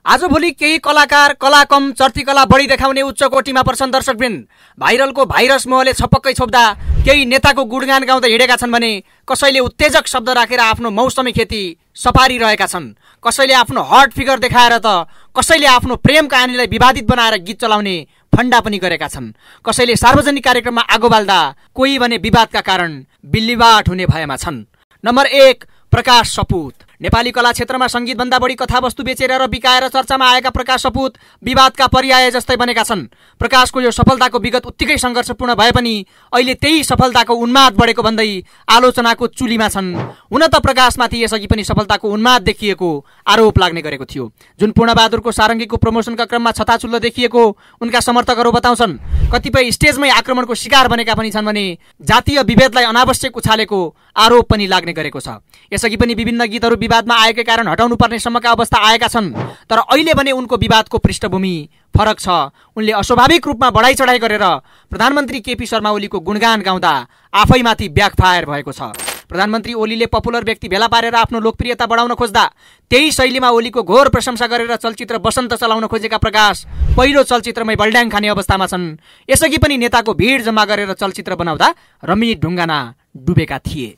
आजभोलि केही कलाकार कला कम चर्तीकला बढी देखाउने उच्च कोटीमा पर्छन् दर्शकवृन्द। भाइरलको भाइरस मोहले छपक्कै छोप्दा केही नेताको गुणगान गाउँदै हिँडेका छन् भने कसैले उत्तेजक शब्द राखेर आफ्नो मौसमी खेती सपारिरहेका छन्। कसैले आफ्नो हट फिगर देखाएर त कसैले आफ्नो प्रेम कहानीलाई विवादित बनाएर गीत चलाउने फन्डा पनि गरेका छन्। कसैले सार्वजनिक कार्यक्रममा आगो बाल्दा कोही भने विवादका कारण बिल्लीबाट हुने भएमा छन्। नम्बर 1, प्रकाश सपुत। नेपाली कला क्षेत्रमा संगीतभन्दा बढी कथावस्तु बेचेर र बिकाएर चर्चामा आएका प्रकाश सपुत विवादका पर्याय जस्तै बनेका छन्। प्रकाशको यो सफलताको विगत उत्तिकै सङ्घर्षपूर्ण भए पनि अहिले त्यही सफलताको उन्माद बढेको भन्दै आलोचनाको चुलीमा छन्। हुन त प्रकाशमाथि यसअघि पनि सफलताको उन्माद देखिएको आरोप लाग्ने गरेको थियो। जुन पूर्णबहादुरको सारङ्गीको प्रमोसनका क्रममा छताछुल्लो देखिएको उनका समर्थकहरू बताउँछन्। कतिपय स्टेजमै आक्रमणको शिकार बनेका पनि छन् भने जातीय विभेदलाई अनावश्यक उछालेको आरोप पनि लाग्ने गरेको छ। यसअघि पनि विभिन्न गीतहरू विवादमा आएकै कारण हटाउनु पर्ने सम्मका अवस्था आएका छन्। तर अहिले भने उनको विवादको पृष्ठभूमि फरक छ। उनले अस्वाभाविक रूपमा बढाइ चढाइ गरेर प्रधानमन्त्री केपी शर्मा ओलीको गुणगान गाउँदा आफैमाथि ब्याकफायर भएको छ। प्रधानमन्त्री ओलीले पपुलर व्यक्ति भेला पारेर आफ्नो लोकप्रियता बढाउन खोज्दा त्यही शैलीमा ओलीको घोर प्रशंसा गरेर चलचित्र बसन्त चलाउन खोजेका प्रकाश पहिलो चलचित्रमै बल्ड्याङ खाने अवस्थामा छन्। यसअघि पनि नेताको भिड जम्मा गरेर चलचित्र बनाउँदा रमित ढुङ्गाना डुबेका थिए।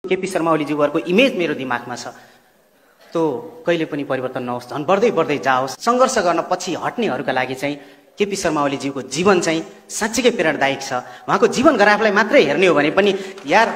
केपी शर्मा ओलीज्यूहरूको इमेज मेरो दिमागमा छ, त्यो कहिले पनि परिवर्तन नहोस्, झन् बढ्दै बढ्दै जाओस्। सङ्घर्ष गर्न पछि हट्नेहरूका लागि चाहिँ केपी शर्मा ओलीज्यूको जीवन चाहिँ साँच्चीकै प्रेरणादायक छ। उहाँको जीवन ग्राफलाई मात्रै हेर्ने हो भने पनि यार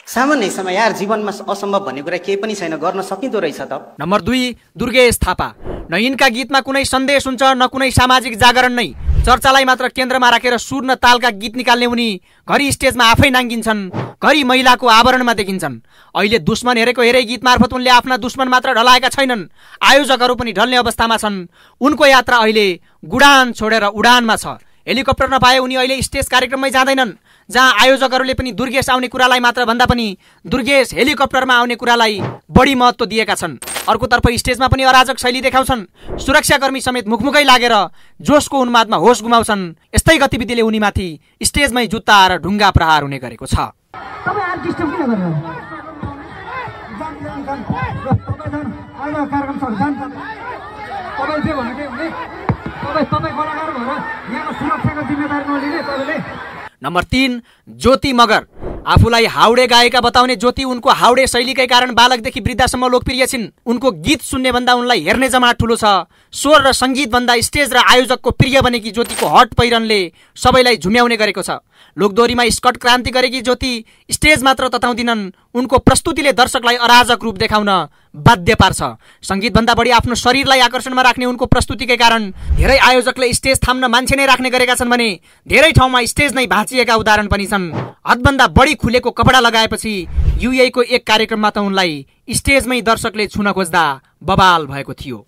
सामान्य समय यार जीवनमा असम्भव भन्ने कुरा केही पनि छैन, गर्न सकिँदो रहेछ त। नम्बर 2, दुर्गेश थापा। न यिनका गीतमा कुनै सन्देश हुन्छ न कुनै सामाजिक जागरण नै। चर्चालाई मात्र केन्द्रमा राखेर सुर न तालका गीत निकाल्ने उनी घरि स्टेजमा आफै नाङ्गिन्छन्, घरि महिलाको आवरणमा देखिन्छन्। अहिले दुश्मन हेरेको हेरै गीत मार्फत उनले आफ्ना दुश्मन मात्र ढलाएका छैनन्, आयोजकहरू पनि ढल्ने अवस्थामा छन्। उनको यात्रा अहिले गुडान छोडेर उडानमा छ। हेलिकप्टर नपाए उनी अहिले स्टेज कार्यक्रममै जाँदैनन्, जहाँ आयोजकहरूले पनि दुर्गेश आउने कुरालाई मात्र भन्दा पनि दुर्गेश हेलिकप्टरमा आउने कुरालाई बढी महत्त्व दिएका छन्। अर्कोतर्फ स्टेजमा पनि अराजक शैली देखाउँछन्। सुरक्षाकर्मी समेत मुखमुखै लागेर जोसको उन्मादमा होस गुमाउँछन्। यस्तै गतिविधिले उनीमाथि स्टेजमै जुत्ता र ढुङ्गा प्रहार हुने गरेको छ। नम्बर 3, ज्योति मगर। आफूलाई हाउडे गायिका बताउने ज्योति उनको हाउडे शैलीकै कारण बालकदेखि वृद्धसम्म लोकप्रिय छिन्। उनको गीत सुन्ने भन्दा उनलाई हेर्ने जमात ठुलो छ। स्वर र सङ्गीत भन्दा स्टेज र आयोजकको प्रिय बनेकी ज्योतिको हट पहिरनले सबैलाई झुम्याउने गरेको छ। लोकदोरीमा स्कट क्रान्ति गरेकी ज्योति स्टेज मात्र तताउँदिनन्, उनको प्रस्तुतिले दर्शकलाई अराजक रूप देखाउन बाध्य पार्छ। सङ्गीतभन्दा बढी आफ्नो शरीरलाई आकर्षणमा राख्ने उनको प्रस्तुतिकै कारण धेरै आयोजकले स्टेज थाम्न मान्छे नै राख्ने गरेका छन् भने धेरै ठाउँमा स्टेज नै भाँचिएका उदाहरण पनि छन्। हदभन्दा बढी खुलेको कपडा लगाएपछि युएको एक कार्यक्रममा त उनलाई स्टेजमै दर्शकले छुन खोज्दा बवाल भएको थियो।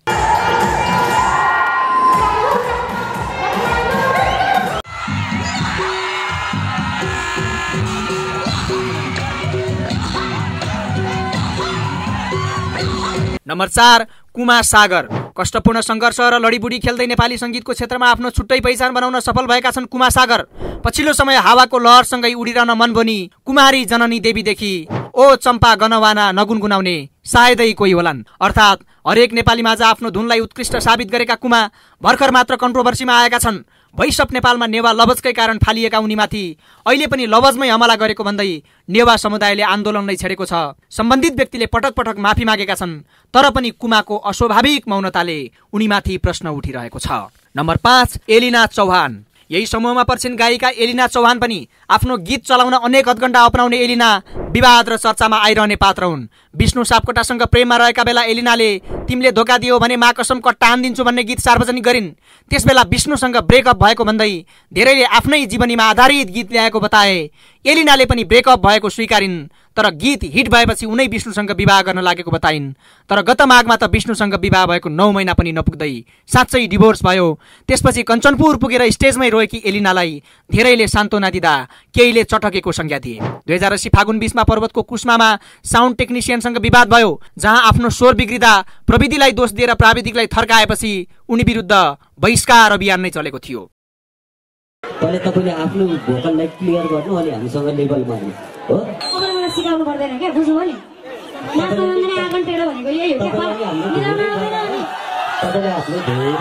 नम्बर 4, कुमार सागर। कष्टपूर्ण सङ्घर्ष र लडीबुडी खेल्दै नेपाली सङ्गीतको क्षेत्रमा आफ्नो छुट्टै पहिचान बनाउन सफल भएका छन् कुमार सागर। पछिल्लो समय हावाको लहरसँगै उडिरहन मन बनी कुमारी जननी देवीदेखि ओ चम्पा गनवाना नगुनगुनाउने सायदै कोही होलान्। अर्थात् हरेक नेपाली माझ आफ्नो धुनलाई उत्कृष्ट साबित गरेका कुमा भर्खर मात्र कन्ट्रोभर्सीमा आएका छन्। भैसप नेपालमा नेवा लवजकै कारण फालिएका उनीमाथि अहिले पनि लवजमै हमला गरेको भन्दै नेवा समुदायले आन्दोलनलाई छेडेको छ। सम्बन्धित व्यक्तिले पटक पटक माफी मागेका छन्, तर पनि कुमाको अस्वाभाविक मौनताले उनीमाथि प्रश्न उठिरहेको छ। नम्बर 5, एलिना चौहान। यही समूहमा पर्छिन् गायिका एलिना चौहान पनि। आफ्नो गीत चलाउन अनेक हदगण्डा अपनाउने एलिना विवाद र चर्चामा आइरहने पात्र हुन्। विष्णु सापकोटासँग प्रेममा रहेका बेला एलिनाले तिमीले धोका दियो भने मा कसम कट्टा हान्दिन्छु भन्ने गीत सार्वजनिक गरिन्। त्यसबेला विष्णुसँग ब्रेकअप भएको भन्दै धेरैले आफ्नै जीवनीमा आधारित गीत ल्याएको बताए। एलिनाले पनि ब्रेकअप भएको स्वीकारिन्, तर गीत हिट भएपछि उनै विष्णुसँग विवाह गर्न लागेको बताइन्। तर गत माघमा त विष्णुसँग विवाह भएको 9 महिना पनि नपुग्दै साँच्चै डिभोर्स भयो। त्यसपछि कञ्चनपुर पुगेर स्टेजमै रोएकी एलिनालाई धेरैले सान्त्वना दिँदा केहीले चटकेको संज्ञा दिए। 2080 फागुन 20 मा पर्वतको कुस्मामा साउन्ड टेक्निसियनसँग विवाद भयो, जहाँ आफ्नो स्वर बिग्रिँदा प्रविधिलाई दोष दिएर प्राविधिकलाई थर्काएपछि उनी विरुद्ध बहिष्कार अभियान नै चलेको थियो। पहिले तपाईले आफ्नो भोकललाई क्लियर गर्नु अनि हामीसँग लेभल मार्नु हो। सिकाउनु पर्दैन के बुझ्नु हो नि। नाच्न जान्दैन आगन टेढो भनेको यही हो के। तपाईँलाई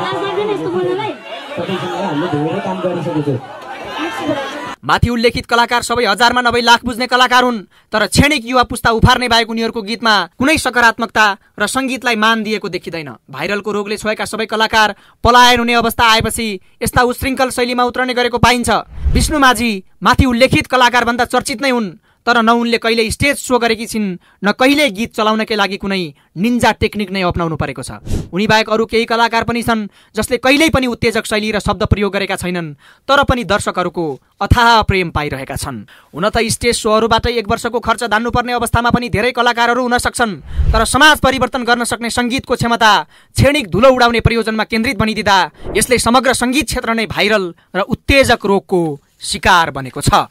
हामीले धेरै काम गरिसकेको छु। माथि उल्लेखित कलाकार सबै हजारमा नभई लाख बुझ्ने कलाकार हुन्, तर क्षणिक युवा पुस्ता उफार्ने बाहेक उनीहरूको गीतमा कुनै सकारात्मकता र सङ्गीतलाई मान दिएको देखिँदैन। भाइरलको रोगले छोएका सबै कलाकार पलायन हुने अवस्था आएपछि यस्ता उशृङ्खल शैलीमा उत्रने गरेको पाइन्छ। विष्णु माझी माथि उल्लेखित कलाकारभन्दा चर्चित नै हुन्, तर न उनले कहिले स्टेज सो गरेकी छिन्, न कहिले गीत चलाउनकै लागि कुनै निन्जा टेक्निक नै अपनाउनु परेको छ। उनी बाहेक अरू केही कलाकार पनि छन् जसले कहिल्यै पनि उत्तेजक शैली र शब्द प्रयोग गरेका छैनन्, तर पनि दर्शकहरूको अथाह प्रेम पाइरहेका छन्। हुन त स्टेज सोहरूबाट 1 वर्षको खर्च धान्नुपर्ने अवस्थामा पनि धेरै कलाकारहरू हुन सक्छन्, तर समाज परिवर्तन गर्न सक्ने सङ्गीतको क्षमता क्षणिक धुलो उडाउने प्रयोजनमा केन्द्रित बनिदिँदा यसले समग्र सङ्गीत क्षेत्र नै भाइरल र उत्तेजक रोगको शिकार बनेको छ।